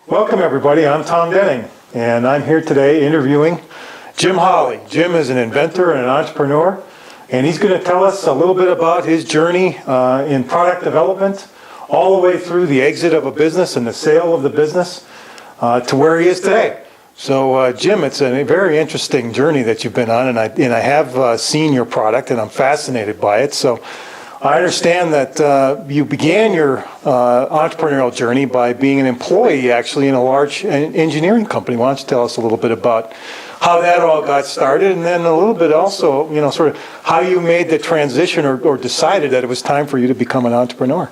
Welcome everybody, I'm Tom Denning, and I'm here today interviewing Jim Hawley. Jim is an inventor and an entrepreneur, and he's going to tell us a little bit about his journey in product development, all the way through the exit of a business and the sale of the business to where he is today. So Jim, it's a very interesting journey that you've been on, and I have seen your product, and I'm fascinated by it. So I understand that you began your entrepreneurial journey by being an employee, actually, in a large engineering company. Why don't you tell us a little bit about how that all got started, and then a little bit also, sort of how you made the transition or decided that it was time for you to become an entrepreneur.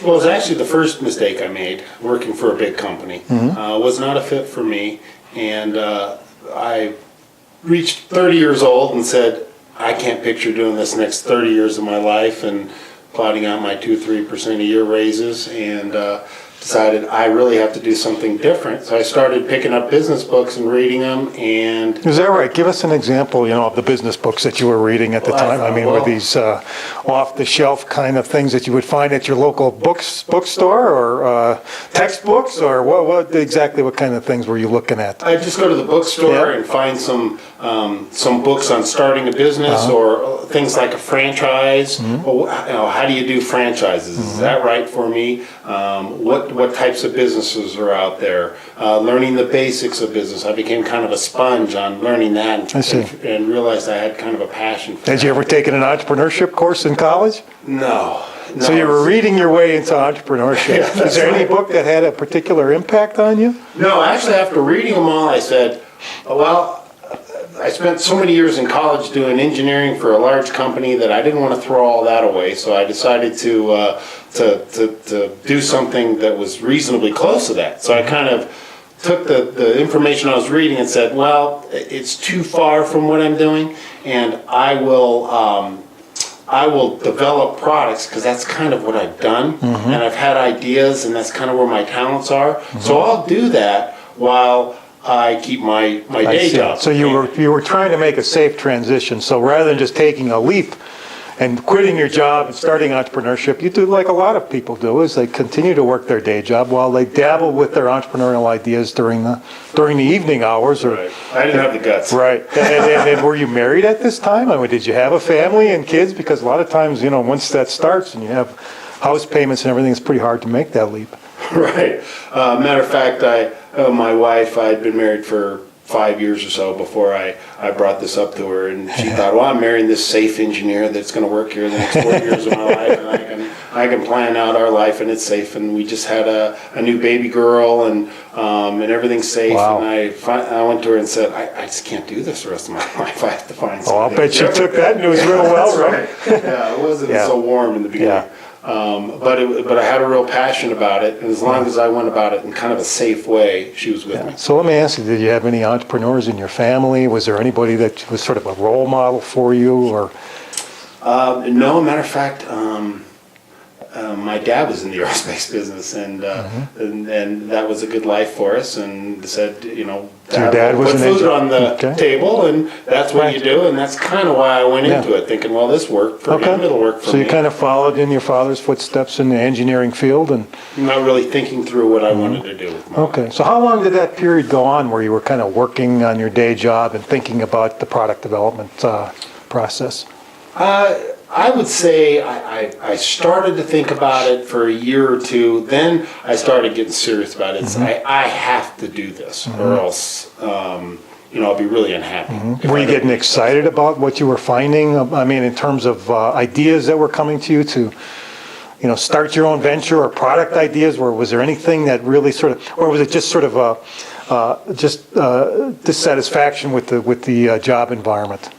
Well, it was actually the first mistake I made working for a big company. Was not a fit for me, and I reached 30 years old and said, I can't picture doing this next 30 years of my life, and plotting out my 2-3% a year raises, and decided I really have to do something different. So I started picking up business books and reading them. And is that right? Give us an example, of the business books that you were reading at the time. Were these off-the-shelf kind of things that you would find at your local bookstore, or textbooks, or what kind of things were you looking at? I just go to the bookstore and find some books on starting a business, or things like a franchise. How do you do franchises? Is that right for me? What types of businesses are out there? Learning the basics of business. I became kind of a sponge on learning that, and realized I had kind of a passion for that. Had you ever taken an entrepreneurship course in college? No. So you were reading your way into entrepreneurship. Yeah, is there any book that had a particular impact on you? No, actually, after reading them all, I said, I spent so many years in college doing engineering for a large company that I didn't want to throw all that away. So I decided to do something that was reasonably close to that. So I kind of took the information I was reading and said, well, it's too far from what I'm doing, and I will develop products, because that's kind of what I've done, and I've had ideas, and that's kind of where my talents are. So I'll do that while I keep my day job. So you were trying to make a safe transition. So rather than just taking a leap and quitting your job and starting entrepreneurship, you do like a lot of people do, is they continue to work their day job while they dabble with their entrepreneurial ideas during the evening hours. Right. I didn't have the guts. Right. And were you married at this time? Did you have a family and kids? Because a lot of times, once that starts and you have house payments and everything, it's pretty hard to make that leap. Right. Matter of fact, my wife, I'd been married for 5 years or so before I brought this up to her, and she thought, well, I'm marrying this safe engineer that's going to work here the next 40 years of my life, and I can plan out our life, and it's safe. And we just had a new baby girl, and everything's safe. Wow. And I went to her and said, I just can't do this the rest of my life. I have to find something. Oh, I'll bet you took that news real well, right? Yeah, it wasn't so warm in the beginning. Yeah. But I had a real passion about it, and as long as I went about it in kind of a safe way, she was with me. So let me ask you, did you have any entrepreneurs in your family? Was there anybody that was sort of a role model for you, or? No, matter of fact, my dad was in the aerospace business, and that was a good life for us, and said, your dad was put food on the table, and that's what you do, and that's kind of why I went into it, thinking, well, this worked for him, it'll work for me. So you kind of followed in your father's footsteps in the engineering field, and not really thinking through what I wanted to do with my life. So how long did that period go on where you were kind of working on your day job and thinking about the product development process? I would say I started to think about it for a year or two. Then I started getting serious about it. I have to do this, or else I'll be really unhappy. Were you getting excited about what you were finding? In terms of ideas that were coming to you to, start your own venture, or product ideas? Or was there anything that really or was it just sort of dissatisfaction with the job environment?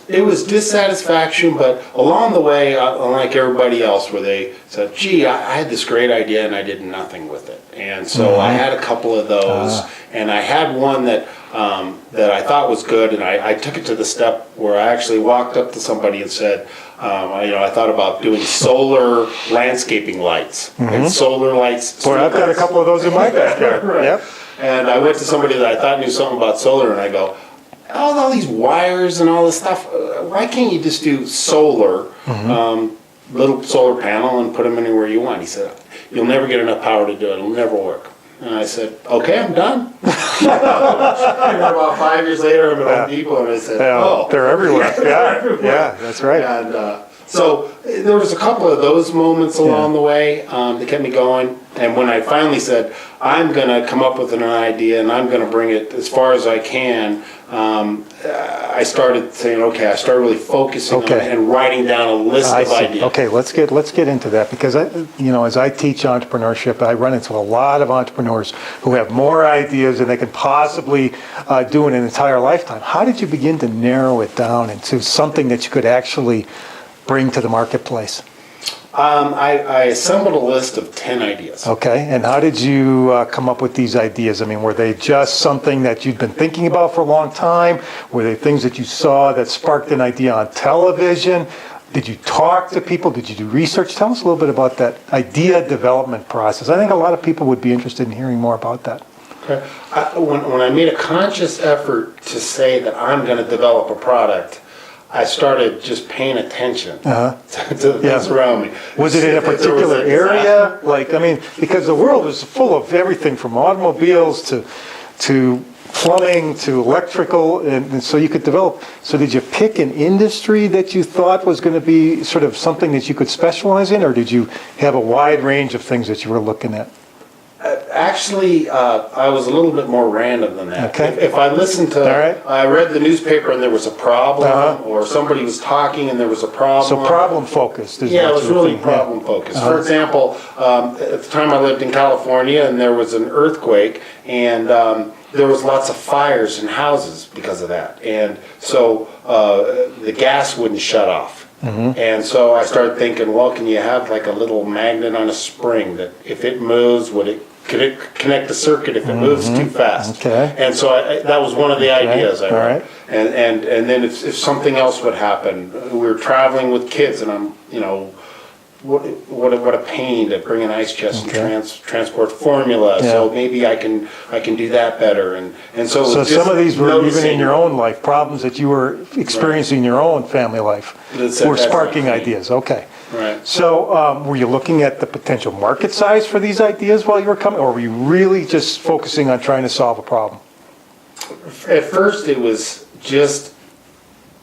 It was dissatisfaction, but along the way, unlike everybody else, where they said, gee, I had this great idea and I did nothing with it. And so I had a couple of those, and I had one that I thought was good, and I took it to the step where I actually walked up to somebody and said, I thought about doing solar landscaping lights. And solar lights. Boy, I've got a couple of those in my backyard. Right. Yep. And I went to somebody that I thought knew something about solar, and I go, all these wires and all this stuff, why can't you just do solar, little solar panel, and put them anywhere you want? He said, you'll never get enough power to do it. It'll never work. And I said, okay, I'm done. And then about 5 years later, I'm at Home Depot, and I said, oh. They're everywhere. They're everywhere. Yeah, that's right. And so there was a couple of those moments along the way that kept me going. And when I finally said, I'm going to come up with an idea and I'm going to bring it as far as I can, I started saying, okay, I started really focusing on it and writing down a list of ideas. Okay, let's get into that, because as I teach entrepreneurship, I run into a lot of entrepreneurs who have more ideas than they could possibly do in an entire lifetime. How did you begin to narrow it down into something that you could actually bring to the marketplace? I assembled a list of 10 ideas. Okay, and how did you come up with these ideas? I mean, were they just something that you'd been thinking about for a long time? Were they things that you saw that sparked an idea on television? Did you talk to people? Did you do research? Tell us a little bit about that idea development process. I think a lot of people would be interested in hearing more about that. Okay. When I made a conscious effort to say that I'm going to develop a product, I started just paying attention to the things around me. Was it in a particular area? Like, I mean, because the world is full of everything from automobiles to plumbing to electrical, and so you could develop. So did you pick an industry that you thought was going to be sort of something that you could specialize in, or did you have a wide range of things that you were looking at? Actually, I was a little bit more random than that. Okay. If I listened to, I read the newspaper and there was a problem, or somebody was talking and there was a problem. So problem focused is Yeah, it what was you were really thinking. problem focused. For example, at the time I lived in California and there was an earthquake, and there was lots of fires in houses because of that. And so the gas wouldn't shut off. And so I started thinking, well, can you have like a little magnet on a spring that if it moves, could it connect the circuit if it moves too fast? Okay. And so that was one of the ideas I All wrote. right. And then if something else would happen, we were traveling with kids, and I'm, what a pain to bring an ice chest and transport formula. Yeah. So maybe I can do that better. And so So just some of these were even noticing- in your own life, problems that you were experiencing in your own family life were sparking ideas. Okay. Right. So were you looking at the potential market size for these ideas while you were coming, or were you really just focusing on trying to solve a problem? At first, it was just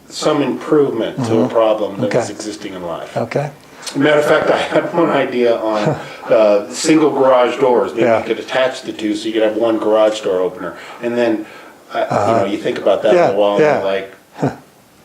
some improvement to a problem that was existing in life. Okay. Matter of fact, I had one idea on single garage doors. Maybe you could attach the two so you could have one garage door opener. And then, you think about that for a while, and you're like,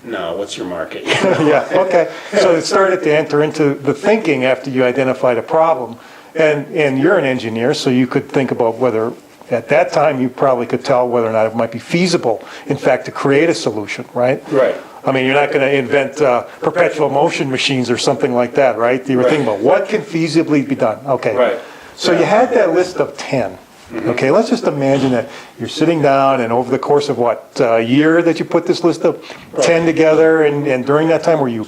no, what's your market? Yeah, okay. So it started to enter into the thinking after you identified a problem. And you're an engineer, so you could think about whether, at that time, you probably could tell whether or not it might be feasible, in fact, to create a solution, right? Right. I mean, you're not going to invent perpetual motion machines or something like that, right? You were thinking about what can feasibly be done. Okay. Right. So you had that list of 10. Okay, let's just imagine that you're sitting down, and over the course of a year that you put this list of 10 together, and during that time, were you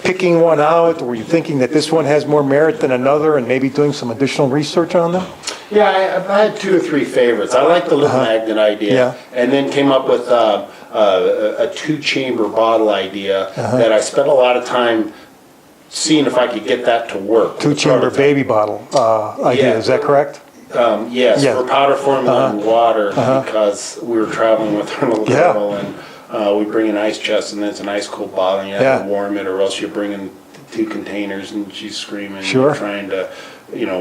picking one out, or were you thinking that this one has more merit than another, and maybe doing some additional research on them? Yeah, I had 2 or 3 favorites. I liked the little magnet idea, and then came up with a 2-chamber bottle idea that I spent a lot of time seeing if I could get that to work. 2-chamber baby bottle idea, is that correct? Yes, for powder formula and water, because we were traveling with our little girl, and we bring an ice chest, and then it's an ice cold bottle, and you have to warm it, or else you're bringing 2 containers, and she's screaming, trying to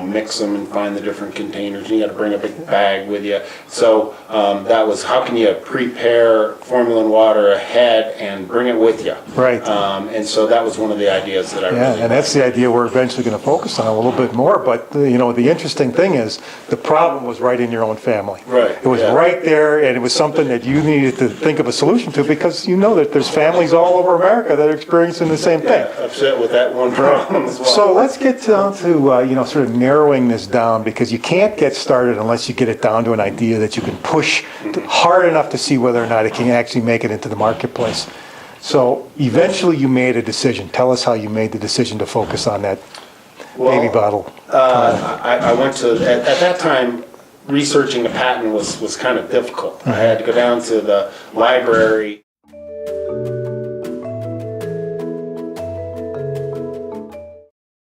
mix them and find the different containers, and you got to bring a big bag with you. So that was, how can you prepare formula and water ahead and bring it with you? Right. And so that was one of the ideas that I really and that's the idea we're eventually going to focus on a little bit more. But the interesting thing is the problem was right in your own family. Right. It was right there, and it was something that you needed to think of a solution to, because you know that there's families all over America that are experiencing the same thing. Upset with that one problem as well. So let's get down to sort of narrowing this down, because you can't get started unless you get it down to an idea that you can push hard enough to see whether or not it can actually make it into the marketplace. So eventually you made a decision. Tell us how you made the decision to focus on that baby bottle. I went to, at that time, researching a patent was kind of difficult. I had to go down to the library